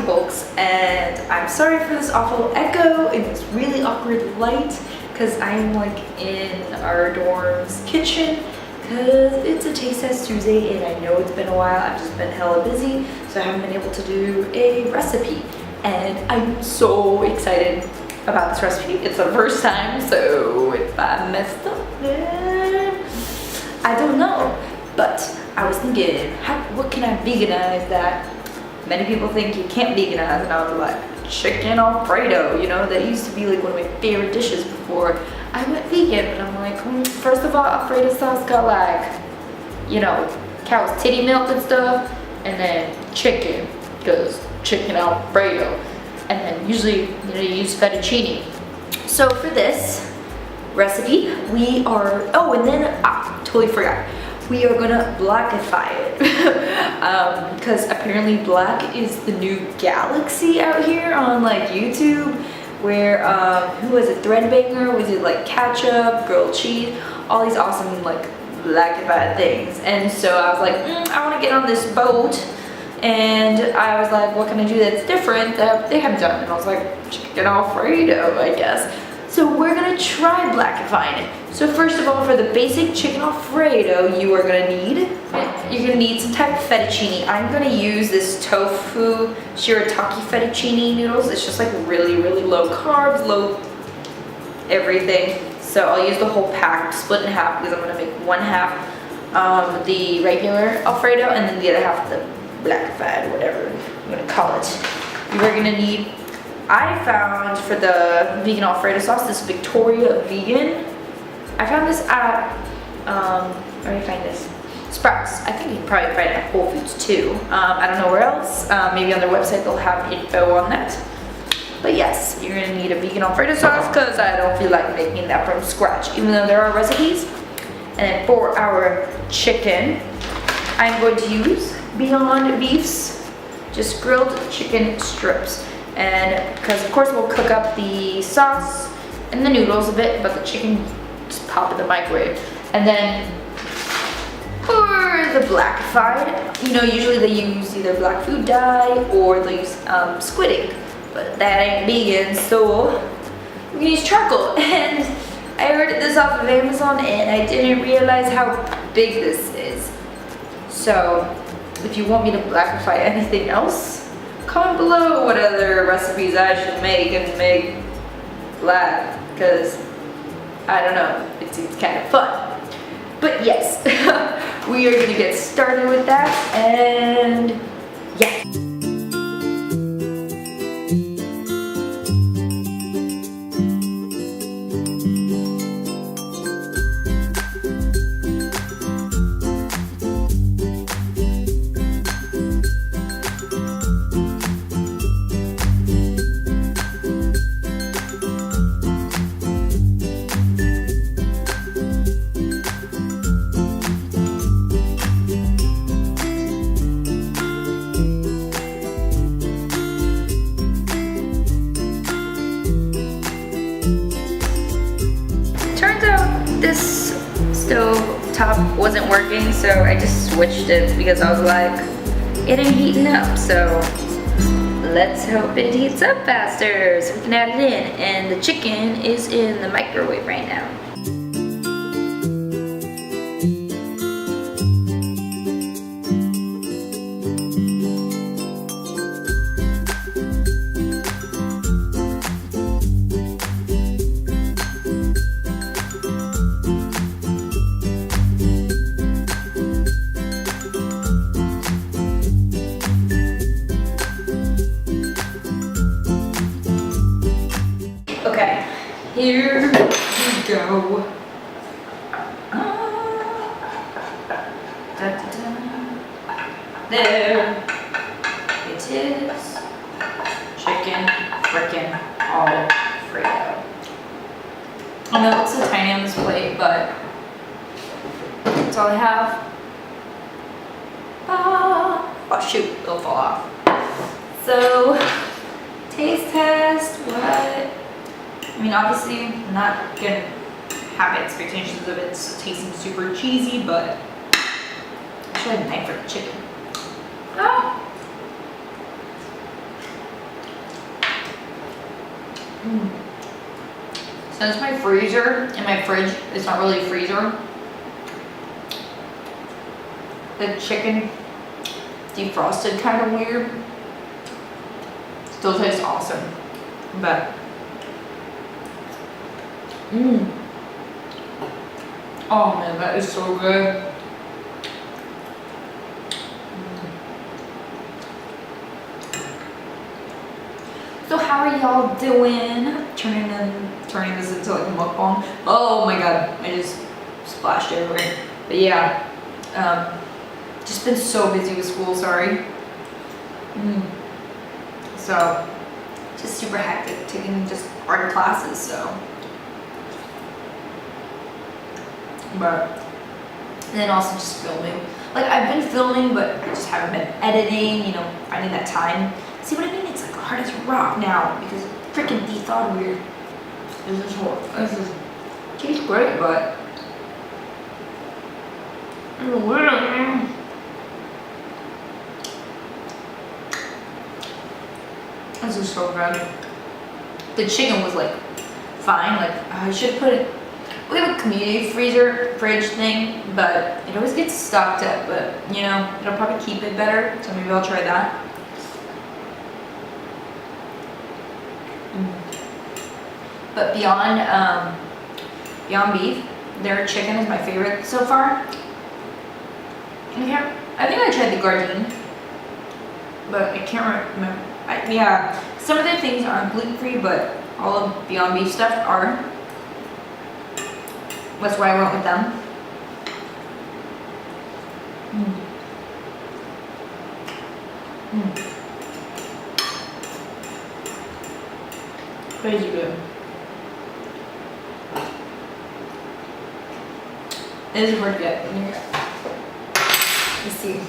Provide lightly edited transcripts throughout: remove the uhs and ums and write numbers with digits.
Lucky Folks, and I'm sorry for this awful echo and this really awkward light because I'm like in our dorm's kitchen because it's a Taste Test Tuesday and I know it's been a while. I've just been hella busy, so I haven't been able to do a recipe, and I'm so excited about this recipe. It's the first time, so if I messed up, then I don't know. But I was thinking, what can I veganize that many people think you can't veganize? And I was like, chicken Alfredo, you know, that used to be like one of my favorite dishes before I went vegan. But I'm like, first of all, Alfredo sauce got like, you know, cow's titty milk and stuff, and then chicken, because chicken Alfredo. And then usually, you know, you use fettuccine. So for this recipe, we are, oh, and then, totally forgot. We are gonna blackify it because apparently black is the new galaxy out here on like YouTube, where who was it, Threadbanger, was it like ketchup, grilled cheese, all these awesome like blackified things. And so I was like, I want to get on this boat, and I was like, what can I do that's different that they haven't done? And I was like, chicken Alfredo, I guess. So we're gonna try blackifying it. So first of all, for the basic chicken Alfredo, you are gonna need, you're gonna need some type of fettuccine. I'm gonna use this tofu shirataki fettuccine noodles. It's just like really, really low carbs, low everything. So I'll use the whole pack, split in half, because I'm gonna make one half the regular Alfredo, and then the other half the blackified, whatever I'm gonna call it. You're gonna need, I found for the vegan Alfredo sauce, this Victoria Vegan. I found this at, where did I find this? Sprouts. I think you can probably find it at Whole Foods too. I don't know where else. Maybe on their website they'll have info on that. But yes, you're gonna need a vegan Alfredo sauce because I don't feel like making that from scratch, even though there are recipes. And then for our chicken, I'm going to use Beyond Beef's just grilled chicken strips. And because of course we'll cook up the sauce and the noodles a bit, but the chicken just pop in the microwave. And then for the blackified, you know, usually they use either black food dye or they use squid ink, but that ain't vegan, so we're gonna use charcoal. And I ordered this off of Amazon and I didn't realize how big this is. So if you want me to blackify anything else, comment below what other recipes I should make and make black, because I don't know, it seems kind of fun. But yes, we are gonna get started with that, and yeah. This stove top wasn't working, so I just switched it because I was like, it ain't heating up, so let's hope it heats up faster so we can add it in. And the chicken is in the microwave right now. Okay, here we go. There it is. Chicken frickin' Alfredo. I know it's so tiny on this plate, but that's all I have. Oh shoot, it'll fall off. So, taste test, what? I mean, obviously, I'm not gonna have expectations of it tasting super cheesy, but I should have a knife for the chicken. Oh. Since my freezer and my fridge, it's not really a freezer, the chicken defrosted kind of weird. Still tastes awesome, but oh man, that is so good. So how are y'all doing? Turning this into like a mukbang. Oh my god, I just splashed everywhere. But yeah, just been so busy with school, sorry. So, just super hectic, taking just art classes, so. But, and then also just filming. Like, I've been filming, but I just haven't been editing, you know, finding that time. See what I mean? It's like hard as rock now, because it's freaking de-thawed weird. This is, tastes great, but. Weird. This is so good. The chicken was like fine. Like I should put it. We have a community fridge thing, but it always gets stocked up. But you know, it'll probably keep it better. So maybe I'll try that. But beyond beef, their chicken is my favorite so far. I think I tried the Gardein, but I can't remember. Yeah, some of the things aren't gluten-free, but all of Beyond Beef stuff are. That's why I went with them. Crazy good. It is hard to get. Let's see.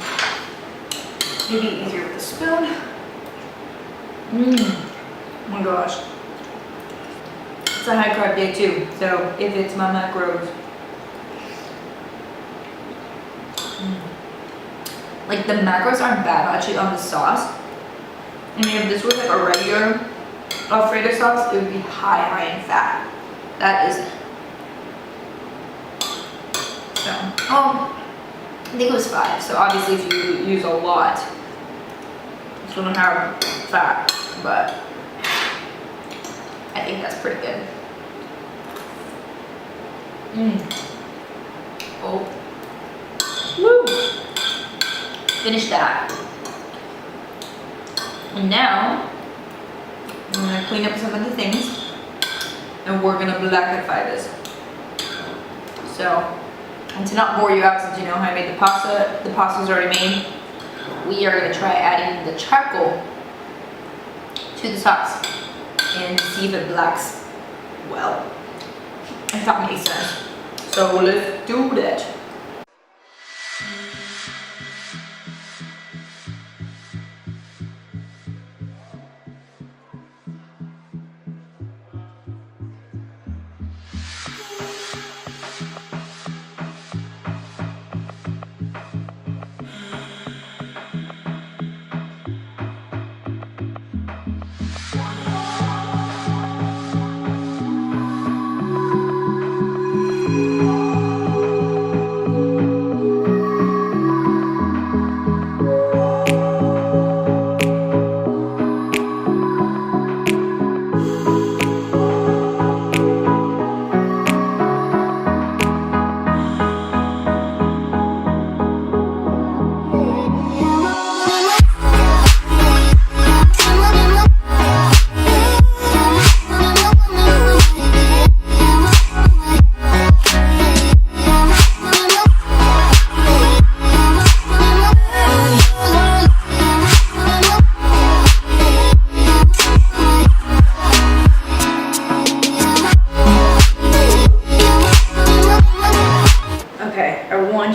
Maybe easier with a spoon. Oh my gosh. It's a high carb day too, so if it's my macros. Like the macros aren't bad actually on the sauce. I mean, if this was like a regular Alfredo sauce, it would be high in fat. That isn't. So, I think it was 5. So obviously if you use a lot, it's gonna have fat. But I think that's pretty good. Oh. Woo! Finish that. And now, I'm gonna clean up some of the things and we're gonna blackify this. So, and to not bore you out since you know how I made the pasta's already made, we are gonna try adding the charcoal to the sauce and see if it blacks well, if that makes sense. So let's do that.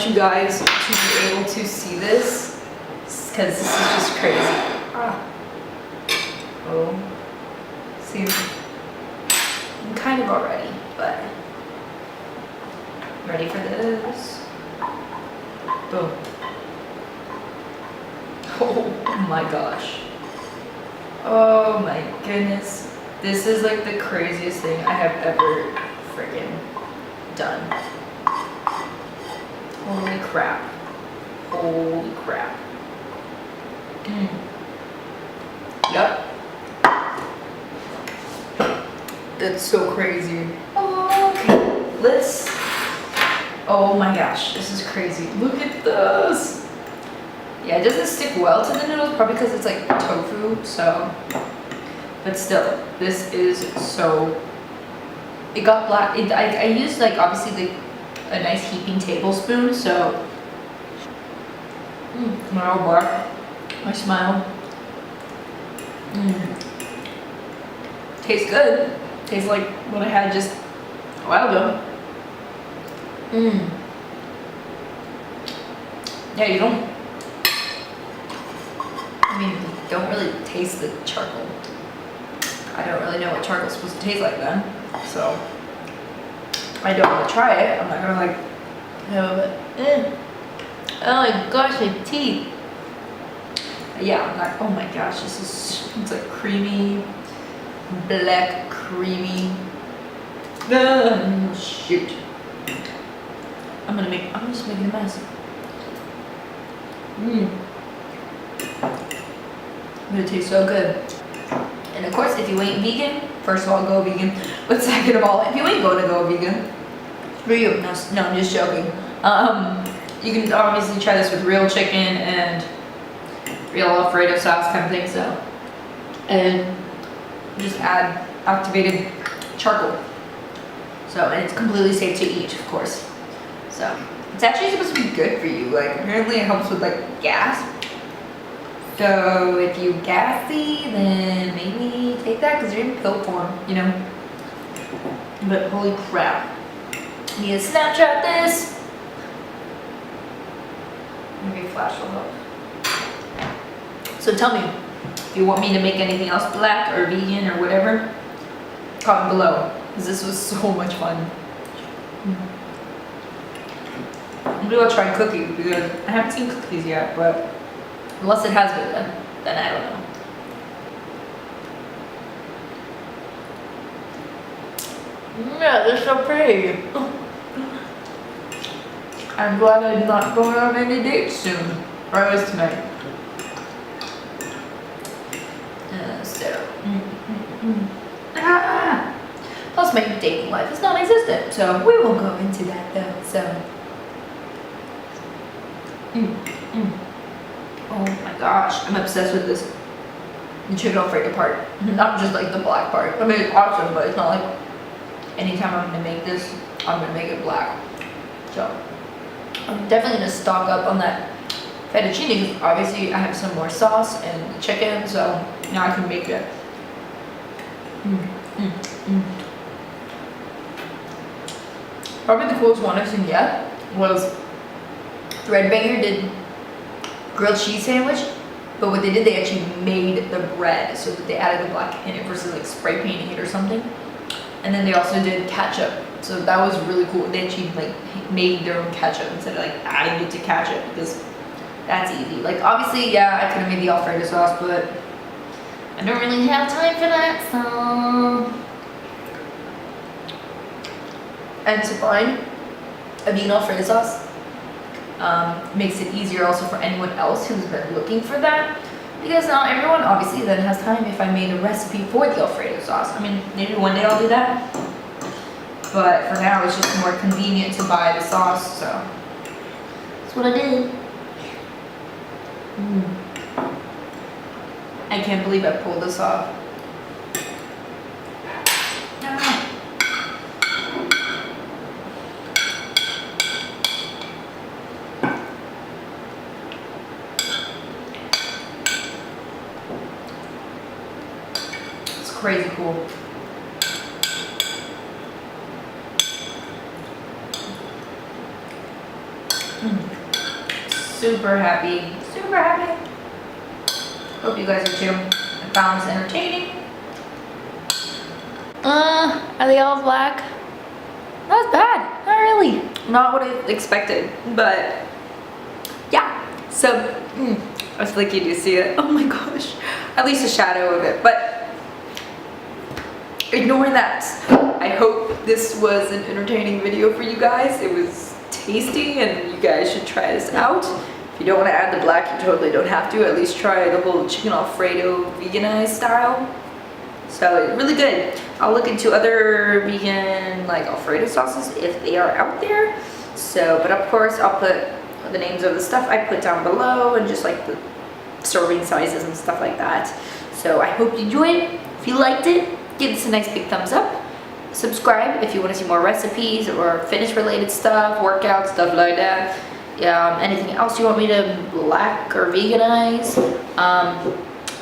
You guys to be able to see this because this is just crazy. Oh, see, I'm kind of already, but ready for this. Boom. Oh my gosh. Oh my goodness. This is like the craziest thing I have ever freaking done. Holy crap. Holy crap. Yep. That's so crazy. Okay, let's, oh my gosh, this is crazy. Look at this. Yeah, it doesn't stick well to the noodles, probably because it's like tofu, so, but still, this is so, it got black. I used like, obviously, like a nice heaping tablespoon, so, my old black, my smile. Tastes good. Tastes like what I had just a while ago. Yeah, you don't, I mean, you don't really taste the charcoal. I don't really know what charcoal's supposed to taste like then, so I don't want to try it. I'm not gonna like, oh my gosh, my teeth. Yeah, I'm not, oh my gosh, this is, it's like creamy, black, creamy. Shoot. I'm just making a mess. But it tastes so good. And of course, if you ain't vegan, first of all, go vegan. But second of all, if you ain't going to go vegan, for you. No, I'm just joking. You can obviously try this with real chicken and real Alfredo sauce kind of thing, so. And just add activated charcoal. So, and it's completely safe to eat, of course. So, it's actually supposed to be good for you. Like, apparently it helps with like gas. So, if you're gassy, then maybe take that because you're in pill form, you know. But holy crap. Need to Snapchat this. Maybe flash will help. So tell me, if you want me to make anything else black or vegan or whatever, comment below, because this was so much fun. Maybe I'll try cookies because I haven't seen cookies yet, but unless it has been, then I don't know. Yeah, they're so pretty. I'm glad I'm not going on any dates soon, or at least tonight. Plus my dating life is non-existent, so we won't go into that though, so. Oh my gosh, I'm obsessed with this chicken Alfredo part. Not just like the black part. I mean, it's awesome, but it's not like anytime I'm gonna make this, I'm gonna make it black. So, I'm definitely gonna stock up on that fettuccine because obviously I have some more sauce and the chicken, so now I can make it. Probably the coolest one I've seen yet was Red Banger did grilled cheese sandwich, but what they did, they actually made the bread so that they added the black in it versus like spray painting it or something. And then they also did ketchup, so that was really cool. They actually like made their own ketchup instead of like adding it to ketchup because that's easy. Like obviously, yeah, I could have made the Alfredo sauce, but I don't really have time for that, so. And to find a vegan Alfredo sauce makes it easier also for anyone else who's been looking for that, because not everyone obviously then has time. If I made a recipe for the Alfredo sauce, I mean, maybe one day I'll do that, but for now it's just more convenient to buy the sauce, so that's what I did. I can't believe I pulled this off. Crazy cool. Super happy. Super happy. Hope you guys are too. I found this entertaining. Are they all black? Not bad. Not really. Not what I expected, but yeah. So, I was like, you do see it. Oh my gosh. At least a shadow of it, but ignore that. I hope this was an entertaining video for you guys. It was tasty and you guys should try this out. If you don't want to add the black, you totally don't have to. At least try the whole chicken Alfredo veganized style. So it's really good. I'll look into other vegan like Alfredo sauces if they are out there. So, but of course I'll put the names of the stuff I put down below and just like the serving sizes and stuff like that. So I hope you enjoyed it. If you liked it, give this a nice big thumbs up. Subscribe if you want to see more recipes or fitness related stuff, workout stuff like that. Anything else you want me to black or veganize,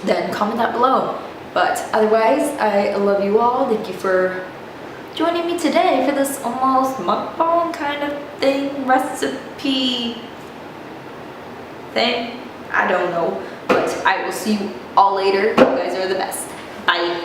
then comment that below. But otherwise, I love you all. Thank you for joining me today for this almost mukbang kind of thing, recipe thing. I don't know, but I will see you all later. You guys are the best. Bye.